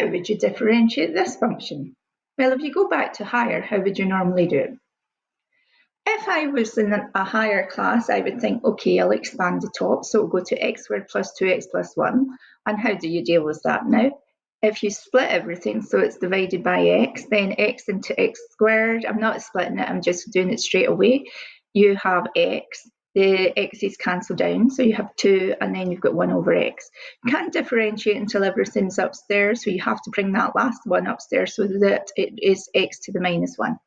how would you differentiate this function? Well, if you go back to higher, how would you normally do it? If I was in a higher class, I would think, okay, I'll expand the top, so it'll go to x squared plus 2x plus 1. And how do you deal with that now? If you split everything, so it's divided by x, then x into x squared, I'm not splitting it, I'm just doing it straight away. You have x, the x's cancel down, so you have 2, and then you've got 1 over x. You can't differentiate until everything's upstairs, so you have to bring that last one upstairs so that it is x to the minus 1.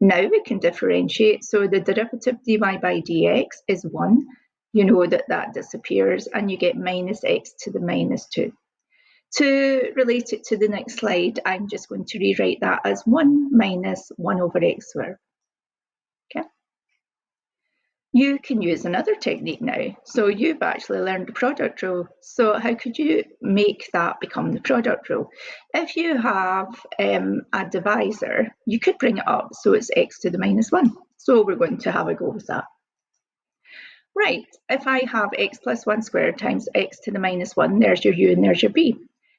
Now we can differentiate, so the derivative dy by dx is 1. You know that disappears, and you get minus x to the minus 2. To relate it to the next slide, I'm just going to rewrite that as 1 minus 1 over x squared. Okay. You can use another technique now. So you've actually learned the product rule. So how could you make that become the product rule? If you have a divisor, you could bring it up so it's x to the minus 1. So we're going to have a go with that. Right, if I have x plus 1 squared times x to the minus 1, there's your u and there's your v.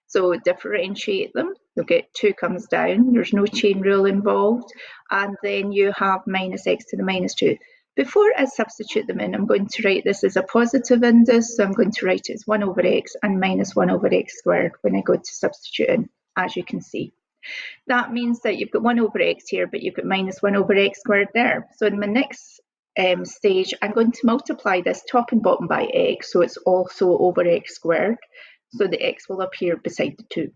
So differentiate them, you'll get 2 comes down, there's no chain rule involved, and then you have minus x to the minus 2. Before I substitute them in, I'm going to write this as a positive index, so I'm going to write it as 1 over x and minus 1 over x squared when I go to substitute in, as you can see. That means that you've got 1 over x here, but you've got minus 1 over x squared there. So in my next stage, I'm going to multiply this top and bottom by x, so it's also over x squared. So the x will appear beside the 2.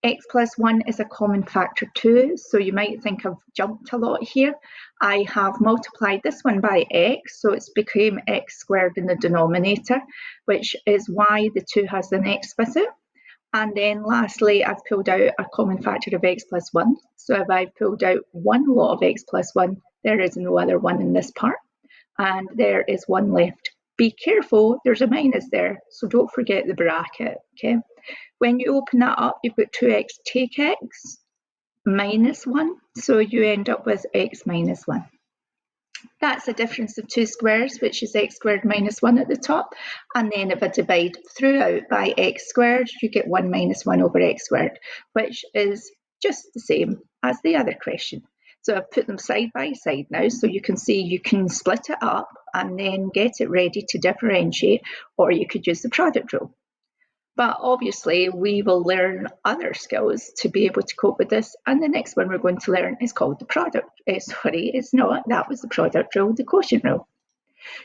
X plus 1 is a common factor too, so you might think I've jumped a lot here. I have multiplied this one by x, so it's become x squared in the denominator, which is why the 2 has an x with it. And then lastly, I've pulled out a common factor of x plus 1. So if I've pulled out one lot of x plus 1, there is no other 1 in this part. And there is 1 left. Be careful, there's a minus there, so don't forget the bracket, okay? When you open that up, you've got 2x take x minus 1, so you end up with x minus 1. That's a difference of 2 squares, which is x squared minus 1 at the top. And then if I divide throughout by x squared, you get 1 minus 1 over x squared, which is just the same as the other question. So I've put them side by side now, so you can see you can split it up and then get it ready to differentiate, or you could use the product rule. But obviously, we will learn other skills to be able to cope with this. And the next one we're going to learn is called the product. Sorry, it's not. That was the product rule, the quotient rule.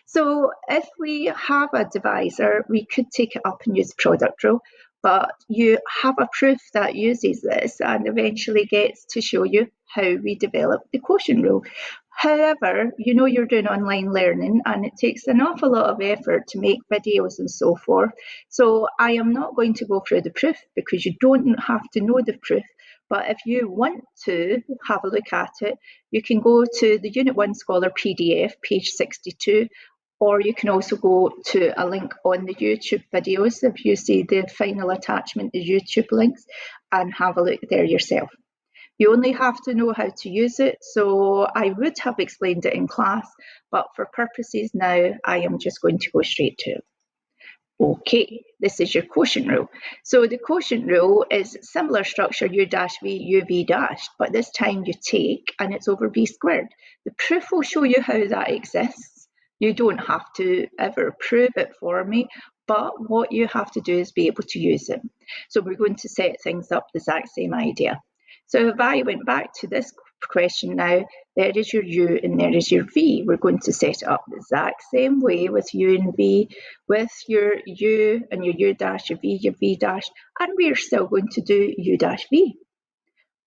So if we have a divisor, we could take it up and use the product rule. But you have a proof that uses this and eventually gets to show you how we develop the quotient rule. However, you know you're doing online learning and it takes an awful lot of effort to make videos and so forth. So I am not going to go through the proof because you don't have to know the proof. But if you want to have a look at it, you can go to the Unit 1 Scholar PDF, page 62, or you can also go to a link on the YouTube videos if you see the final attachment, the YouTube links, and have a look there yourself. You only have to know how to use it, so I would have explained it in class, but for purposes now, I am just going to go straight to it. Okay, this is your quotient rule. So the quotient rule is similar structure u dash v, u v dash, but this time you take and it's over v squared. The proof will show you how that exists. You don't have to ever prove it for me, but what you have to do is be able to use it. So we're going to set things up the exact same idea. So if I went back to this question now, there is your u and there is your v. We're going to set it up the exact same way with u and v, with your u and your u dash, your v dash, and we're still going to do u dash v.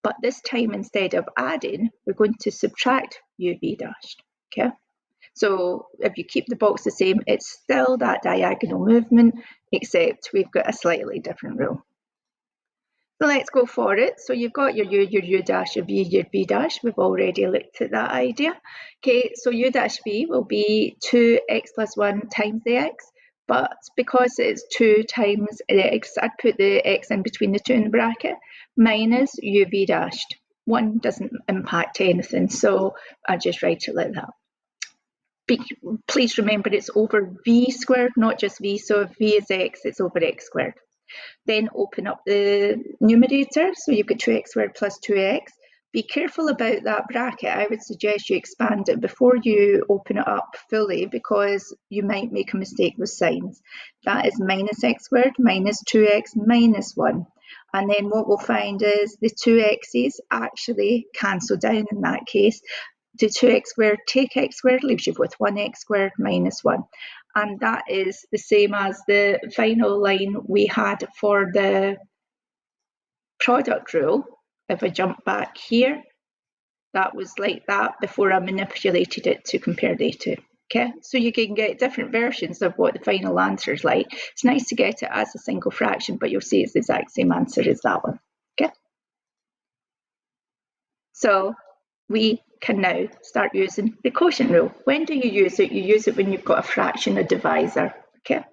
But this time, instead of adding, we're going to subtract u v dash, okay? So if you keep the box the same, it's still that diagonal movement, except we've got a slightly different rule. So let's go for it. So you've got your u dash, your v dash. We've already looked at that idea. Okay, so u dash v will be 2x plus 1 times the x, but because it's 2 times the x, I'd put the x in between the 2 in the bracket, minus uv dashed. 1 doesn't impact anything, so I just write it like that. Please remember it's over v squared, not just v, so if v is x, it's over x squared. Then open up the numerator, so you've got 2x squared plus 2x. Be careful about that bracket. I would suggest you expand it before you open it up fully, because you might make a mistake with signs. That is minus x squared minus 2x minus 1. And then what we'll find is the 2x's actually cancel down in that case. The 2x squared take x squared leaves you with 1x squared minus 1. And that is the same as the final line we had for the product rule. If I jump back here, that was like that before I manipulated it to compare the two. Okay, so you can get different versions of what the final answer is like. It's nice to get it as a single fraction, but you'll see it's the exact same answer as that one. Okay, so we can now start using the quotient rule. When do you use it? You use it when you've got a fraction, a divisor. Okay,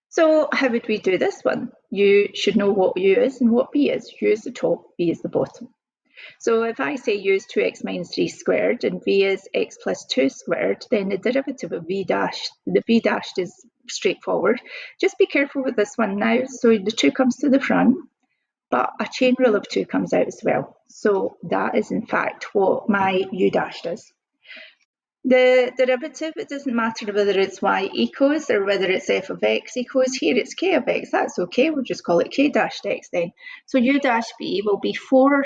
so how would we do this one? You should know what u is and what b is. U is the top, b is the bottom. So if I say u is 2x minus 3 squared and v is x plus 2 squared, then the derivative of v dashed, the v dashed is straightforward. Just be careful with this one now. So the 2 comes to the front, but a chain rule of 2 comes out as well. So that is in fact what my u dashed is. The derivative, it doesn't matter whether it's y equals or whether it's f of x equals. Here it's k of x, that's okay, we'll just call it k dashed x then. So u dash b will be 4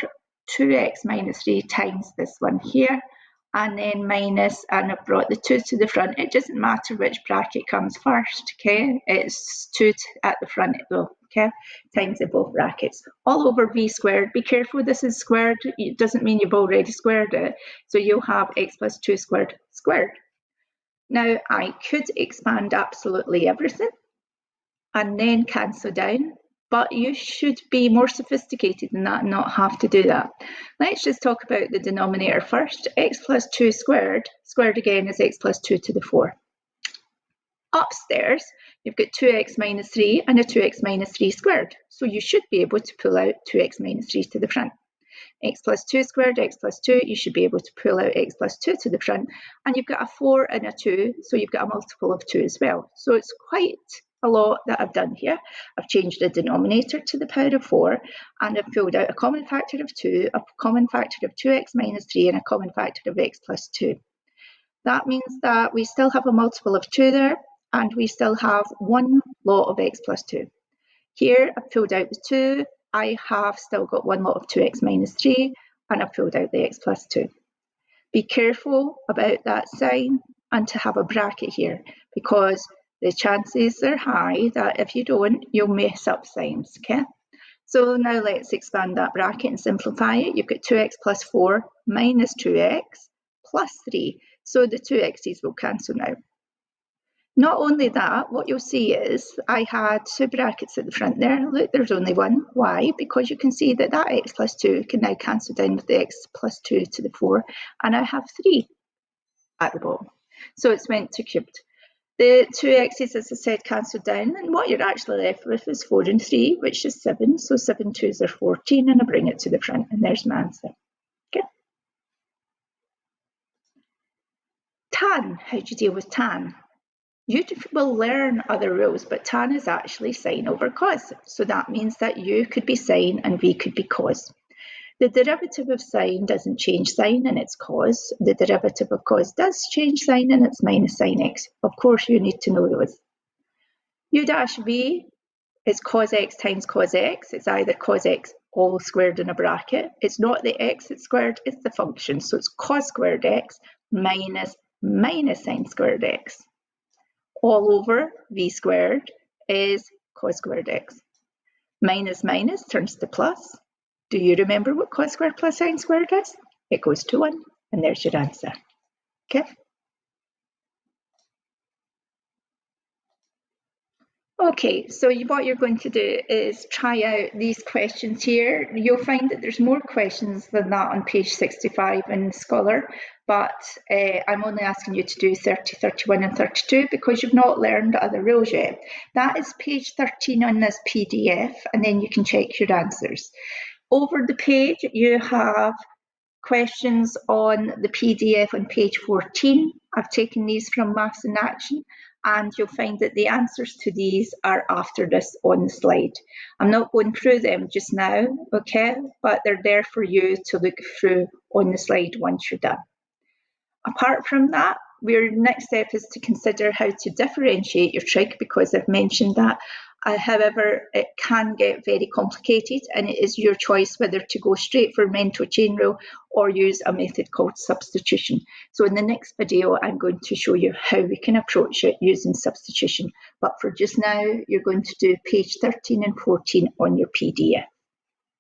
2x minus 3 times this one here, and then minus, and I've brought the 2 to the front. It doesn't matter which bracket comes first, okay? It's 2 at the front, okay? Times the both brackets. All over v squared. Be careful, this is squared. It doesn't mean you've already squared it. So you'll have x plus 2 squared squared. Now, I could expand absolutely everything and then cancel down, but you should be more sophisticated than that and not have to do that. Let's just talk about the denominator first. X plus 2 squared, squared again is x plus 2 to the 4. Upstairs, you've got 2x minus 3 and a 2x minus 3 squared. So you should be able to pull out 2x minus 3 to the front. X plus 2 squared, x plus 2, you should be able to pull out x plus 2 to the front. And you've got a 4 and a 2, so you've got a multiple of 2 as well. So it's quite a lot that I've done here. I've changed the denominator to the power of 4, and I've pulled out a common factor of 2, a common factor of 2x minus 3, and a common factor of x plus 2. That means that we still have a multiple of 2 there, and we still have one lot of x plus 2. Here I've pulled out the 2, I have still got one lot of 2x minus 3, and I've pulled out the x plus 2. Be careful about that sign and to have a bracket here, because the chances are high that if you don't, you'll mess up signs, okay? So now let's expand that bracket and simplify it. You've got 2x plus 4 minus 2x plus 3. So the 2x's will cancel now. Not only that, what you'll see is I had 2 brackets at the front there. Look, there's only one. Why? Because you can see that that x plus 2 can now cancel down with the x plus 2 to the 4, and I have 3 at the bottom. So it's went to cubed. The 2x's, as I said, cancelled down, and what you're actually left with is 4 and 3, which is 7. So 7 2s are 14, and I bring it to the front, and there's my answer. Okay. Tan, how do you deal with tan? You will learn other rules, but tan is actually sine over cos. So that means that u could be sine and v could be cos. The derivative of sine doesn't change sine and it's cos. The derivative of cos does change sine and it's minus sine x. Of course, you need to know those. U dash v is cos x times cos x. It's either cos x all squared in a bracket. It's not the x that's squared, it's the function. So it's cos squared x minus sine squared x. All over v squared is cos squared x. Minus minus turns to plus. Do you remember what cos squared plus sine squared is? It goes to 1, and there's your answer. Okay. Okay, so what you're going to do is try out these questions here. You'll find that there's more questions than that on page 65 in Scholar, but I'm only asking you to do 30, 31 and 32 because you've not learned other rules yet. That is page 13 on this PDF, and then you can check your answers. Over the page, you have questions on the PDF on page 14. I've taken these from Maths in Action, and you'll find that the answers to these are after this on the slide. I'm not going through them just now, okay, but they're there for you to look through on the slide once you're done. Apart from that, your next step is to consider how to differentiate your trig, because I've mentioned that. However, it can get very complicated, and it is your choice whether to go straight for mental chain rule or use a method called substitution. So in the next video, I'm going to show you how we can approach it using substitution. But for just now, you're going to do page 13 and 14 on your PDF.